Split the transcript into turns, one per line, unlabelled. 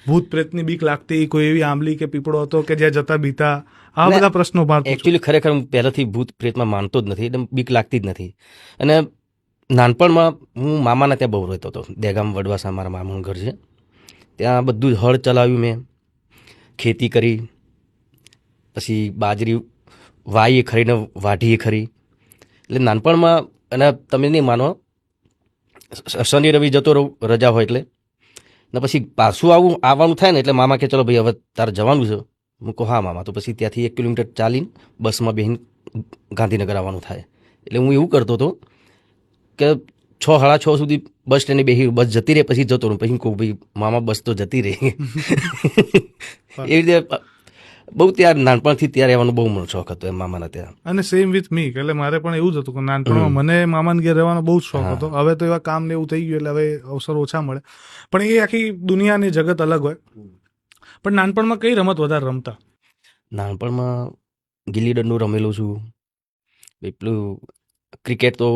ભૂત પ્રેતની બીક લાગતી, કોઈ એવી આંબલી કે પીપળો હતો કે જ્યાં જતા બીતા, આ બધા પ્રશ્નો ભારત.
એકચ્યુઅલી ખરેખર હું પહેલાંથી ભૂત પ્રેતમાં માનતો જ નથી, એટલે બીક લાગતી જ નથી. અને નાનપણમાં હું મામાના ત્યાં બહુ રહેતો હતો. દહેગામ વડવાસા મારા મામાનું ઘર છે. ત્યાં બધું જ હળ ચલાવ્યું મેં, ખેતી કરી, પછી બાજરી વાઈએ ખરી ને વાઢીએ ખરી. એટલે નાનપણમાં, અને તમે નહીં માનો, શનિ રવિ જતો રહું રજા હોય એટલે, ને પછી પાછું આવવાનું થાય ને એટલે મામા કે ચલો ભાઈ હવે તારે જવાનું છે. હું કહું હા મામા. તો પછી ત્યાંથી 1 કિલોમીટર ચાલીને બસમાં બેસીને ગાંધીનગર આવવાનું થાય. એટલે હું એવું કરતો હતો કે 6 સાડા 6 સુધી બસ સ્ટેન્ડે બેસી, બસ જતી રહે પછી જતો રહું. પછી કહું ભાઈ મામા બસ તો જતી રહી. એવી રીતે બહુ ત્યાં નાનપણથી ત્યાં રહેવાનો બહુ મને શોખ હતો એમ મામાના ત્યાં.
અને સેમ વિથ મી, એટલે મારે પણ એવું જ હતું કે નાનપણમાં મને મામાને ઘેર રહેવાનો બહુ જ શોખ હતો. હવે તો એવા કામ ને એવું થઈ ગયું એટલે હવે અવસર ઓછા મળે, પણ એ આખી દુનિયાની જગત અલગ હોય. પણ નાનપણમાં કઈ રમત વધારે રમતા?
નાનપણમાં ગિલ્લી દંડો રમેલો છું. પેલું ક્રિકેટ તો